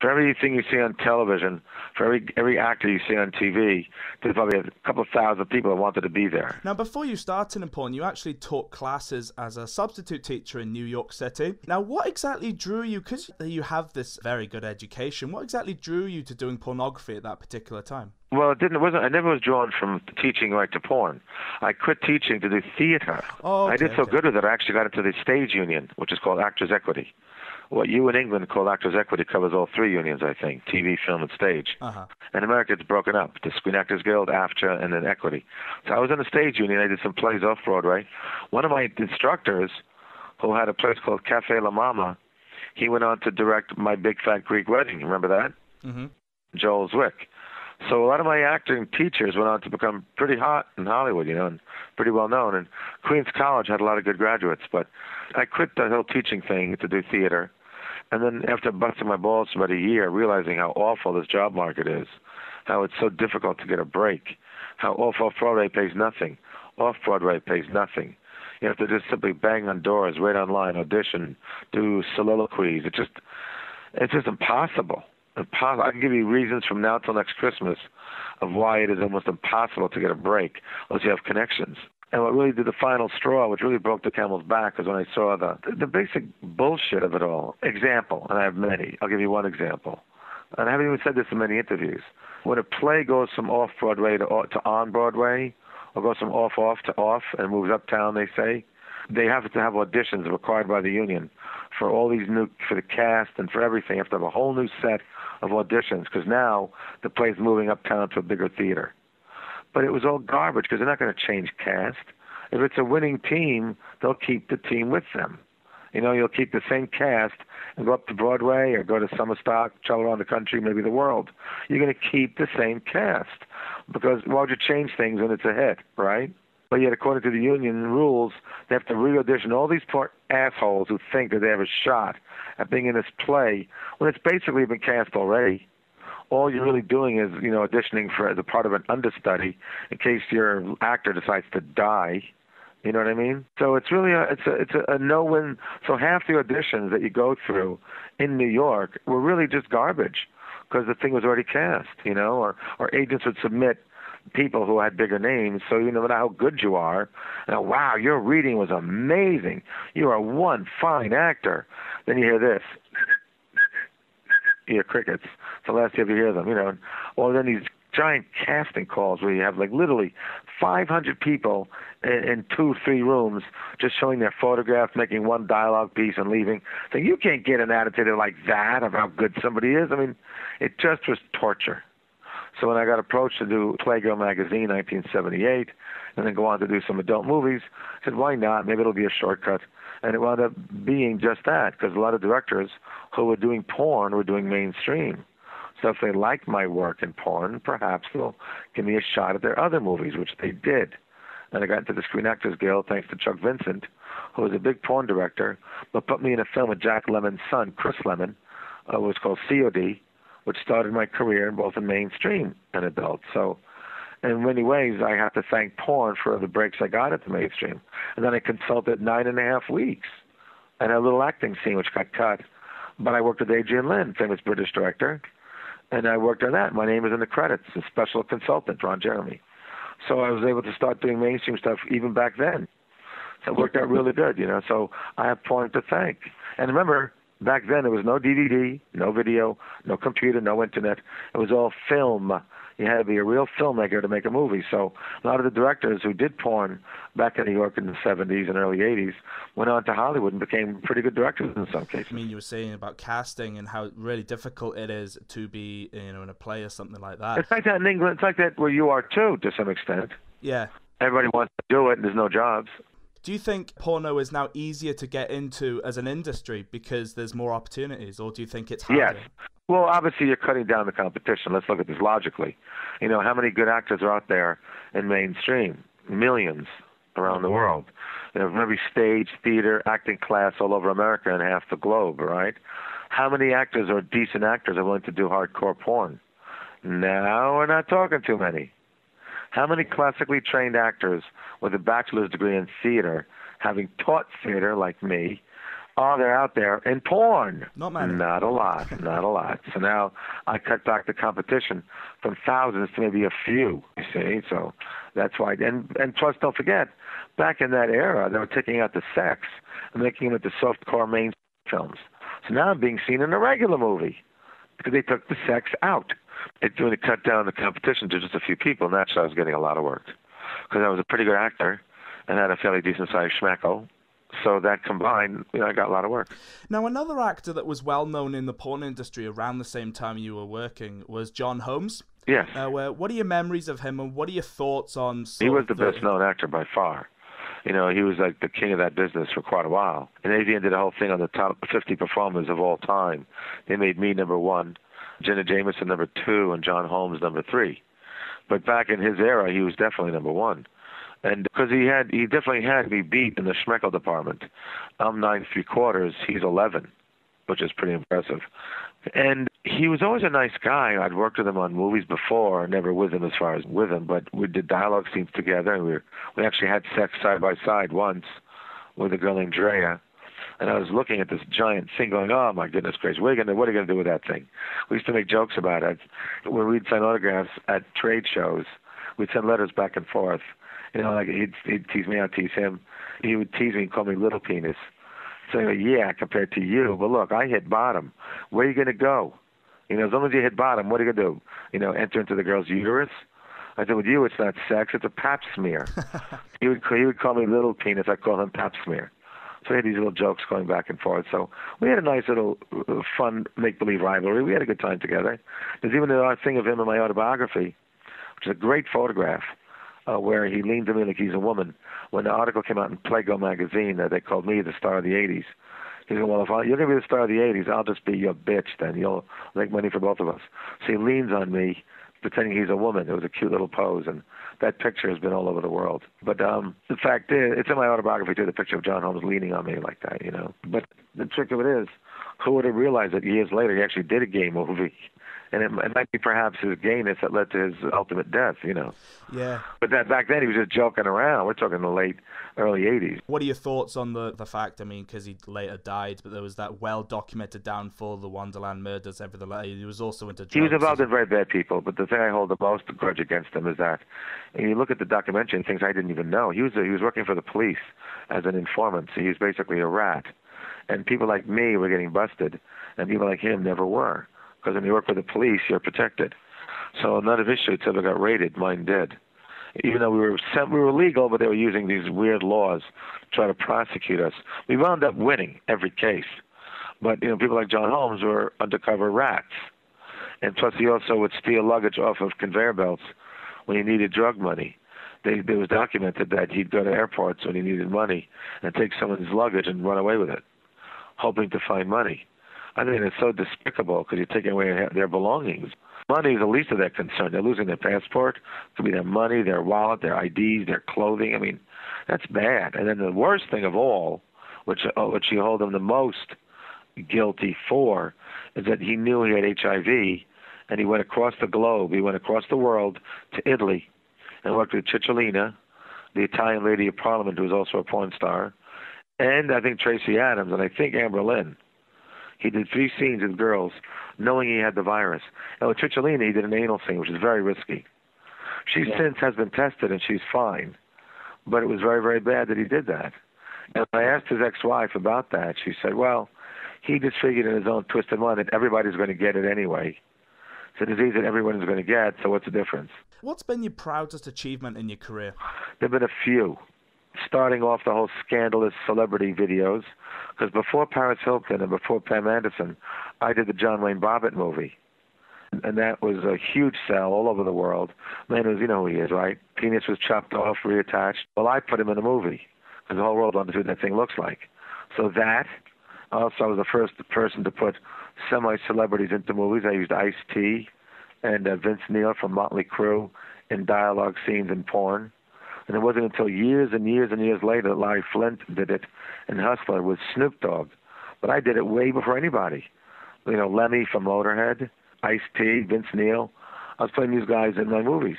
For everything you see on television, for every actor you see on TV, there's probably a couple of thousand people that wanted to be there. Now, before you started in porn, you actually taught classes as a substitute teacher in New York City. Now, what exactly drew you, because you have this very good education, what exactly drew you to doing pornography at that particular time? Well, I never was drawn from teaching right to porn. I quit teaching to do theater. Oh, okay, I did so good with it, I actually got into the stage union, which is called Actors Equity. What you in England call Actors Equity covers all three unions, I think, TV, film, and stage. In America, it's broken up. The Screen Actors Guild, AFTRA, and then Equity. So I was in the stage union. I did some plays off-Broadway. One of my instructors, who had a place called Cafe La Mama, he went on to direct My Big Fat Greek Wedding. Remember that? Mm-hmm. Joel Zwick. So a lot of my acting teachers went on to become pretty hot in Hollywood, and pretty well known. And Queens College had a lot of good graduates. But I quit the whole teaching thing to do theater. And then after busting my balls for about a year, realizing how awful this job market is, how it's so difficult to get a break, how off-Broadway pays nothing, off-Broadway pays nothing. You have to just simply bang on doors, wait online, audition, do soliloquies. It's just impossible. Impossible. I can give you reasons from now till next Christmas of why it is almost impossible to get a break unless you have connections. And what really did the final straw, which really broke the camel's back, was when I saw the basic bullshit of it all. Example, and I have many. I'll give you one example. And I haven't even said this in many interviews. When a play goes from off-Broadway to on-Broadway, or goes from off to off and moves uptown, they say, they have to have auditions required by the union for all these for the cast and for everything. You have to have a whole new set of auditions because now the play's moving uptown to a bigger theater. But it was all garbage because they're not going to change cast. If it's a winning team, they'll keep the team with them. You'll keep the same cast and go up to Broadway or go to summer stock, travel around the country, maybe the world. You're going to keep the same cast because why would you change things when it's a hit, right? But yet, according to the union rules, they have to re-audition all these poor assholes who think that they have a shot at being in this play when it's basically been cast already. All you're really doing is, auditioning for as a part of an understudy in case your actor decides to die. You know what I mean? So it's really a no-win. So half the auditions that you go through in New York were really just garbage because the thing was already cast, or agents would submit people who had bigger names, so no matter how good you are, wow, your reading was amazing. You are one fine actor. Then you hear this. You hear crickets. It's the last you ever hear them, Or then these giant casting calls where you have literally 500 people in 2-3 rooms just showing their photographs, making one dialogue piece and leaving. So you can't get an attitude like that of how good somebody is. It just was torture. So when I got approached to do Playgirl magazine, 1978, and then go on to do some adult movies, I said, why not? Maybe it'll be a shortcut. And it wound up being just that, because a lot of directors who were doing porn were doing mainstream. So if they like my work in porn, perhaps they'll give me a shot at their other movies, which they did. And I got into the Screen Actors Guild thanks to Chuck Vincent, who was a big porn director, but put me in a film with Jack Lemmon's son, Chris Lemmon. It was called COD, which started my career both in mainstream and adult. So in many ways, I have to thank porn for the breaks I got at the mainstream. And then I consulted 9.5 weeks and a little acting scene, which got cut. But I worked with Adrian Lin, famous British director, and I worked on that. My name is in the credits, a special consultant, Ron Jeremy. So I was able to start doing mainstream stuff even back then. So it worked out really good, So I have porn to thank. And remember, back then there was no DVD, no video, no computer, no internet. It was all film. You had to be a real filmmaker to make a movie. So a lot of the directors who did porn back in New York in the 70s and early 80s went on to Hollywood and became pretty good directors in some cases. You were saying about casting and how really difficult it is to be, in a play or something like that. It's like that in England. It's like that where you are too, to some extent. Yeah. Everybody wants to do it, and there's no jobs. Do you think porno is now easier to get into as an industry because there's more opportunities, or do you think it's harder? Yes. Well, obviously, you're cutting down the competition. Let's look at this logically. How many good actors are out there in mainstream? Millions around the world. From every stage, theater, acting class all over America and half the globe, right? How many actors or decent actors are willing to do hardcore porn? No, we're not talking too many. How many classically trained actors with a bachelor's degree in theater, having taught theater like me, Oh, they're out there in porn. Not many. Not a lot. Not a lot. So now I cut back the competition from thousands to maybe a few, you see. So that's why. And plus, don't forget, back in that era, they were taking out the sex and making them into softcore main films. So now I'm being seen in a regular movie because they took the sex out. It's doing to cut down the competition to just a few people, and that's why I was getting a lot of work. Because I was a pretty good actor and had a fairly decent-sized schmecko. So that combined, I got a lot of work. Now, another actor that was well known in the porn industry around the same time you were working was John Holmes. Yes. What are your memories of him, and what are your thoughts on... He was the best-known actor by far. He was like the king of that business for quite a while. And they did a whole thing on the top 50 performers of all time. They made me number 1, Jenna Jameson number 2, and John Holmes number 3. But back in his era, he was definitely number 1. And because he definitely had me beat in the schmeckel department. I'm 9 3/4, he's 11, which is pretty impressive. And he was always a nice guy. I'd worked with him on movies before, never with him as far as with him, but we did dialogue scenes together, and we actually had sex side by side once with a girl named Drea. And I was looking at this giant thing going, oh, my goodness gracious, what are you going to do with that thing? We used to make jokes about it. When we'd sign autographs at trade shows, we'd send letters back and forth. Like he'd tease me, I'd tease him. He would tease me and call me little penis. So, yeah, compared to you. But look, I hit bottom. Where are you going to go? As long as you hit bottom, what are you going to do? Enter into the girl's uterus? I said, with you, it's not sex, it's a pap smear. He would call me little penis. I call him pap smear. So we had these little jokes going back and forth. So we had a nice little fun make-believe rivalry. We had a good time together. There's even a thing of him in my autobiography, which is a great photograph, where he leans to me like he's a woman. When the article came out in Playgirl magazine, they called me the star of the 80s. He said, well, if you're going to be the star of the 80s, I'll just be your bitch then. You'll make money for both of us. So he leans on me, pretending he's a woman. It was a cute little pose, and that picture has been all over the world. But the fact is, it's in my autobiography, too, the picture of John Holmes leaning on me like that, But the trick of it is, who would have realized that years later he actually did a gay movie? And it might be perhaps his gayness that led to his ultimate death, Yeah. But back then he was just joking around. We're talking the early 80s. What are your thoughts on the fact, because he later died, but there was that well-documented downfall, the Wonderland murders, everything like that. He was also into drugs. He was involved in very bad people, but the thing I hold the most grudge against him is that, and you look at the documentary and things I didn't even know. He was working for the police as an informant, so he was basically a rat. And people like me were getting busted, and people like him never were. Because when you work for the police, you're protected. So none of his shit ever got raided. Mine did. Even though we were legal, but they were using these weird laws to try to prosecute us. We wound up winning every case. But people like John Holmes were undercover rats. And plus, he also would steal luggage off of conveyor belts when he needed drug money. It was documented that he'd go to airports when he needed money and take someone's luggage and run away with it, hoping to find money. I mean, it's so despicable because you're taking away their belongings. Money is the least of their concern. They're losing their passport. It could be their money, their wallet, their IDs, their clothing. I mean, that's bad. And then the worst thing of all, which you hold him the most guilty for, is that he knew he had HIV, and he went across the globe. He went across the world to Italy and worked with Cicciolina, the Italian lady of parliament who was also a porn star, and I think Tracy Adams, and I think Amber Lynn. He did 3 scenes with girls, knowing he had the virus. And with Cicciolina, he did an anal scene, which is very risky. She since has been tested, and she's fine. But it was very, very bad that he did that. And I asked his ex-wife about that. She said, well, he just figured in his own twisted mind that everybody's going to get it anyway. It's a disease that everyone is going to get, so what's the difference? What's been your proudest achievement in your career? There have been a few. Starting off the whole scandalous celebrity videos, because before Paris Hilton and before Pam Anderson, I did the John Wayne Bobbitt movie. And that was a huge sell all over the world. Man, you know who he is, right? Penis was chopped off, reattached. Well, I put him in a movie, because the whole world wanted to see what that thing looks like. So that, also I was the first person to put semi-celebrities into movies. I used Ice-T and Vince Neil from Motley Crue in dialogue scenes in porn. And it wasn't until years and years and years later that Larry Flint did it in Hustler with Snoop Dogg. But I did it way before anybody. Lemmy from Motorhead, Ice-T, Vince Neil. I was playing these guys in my movies.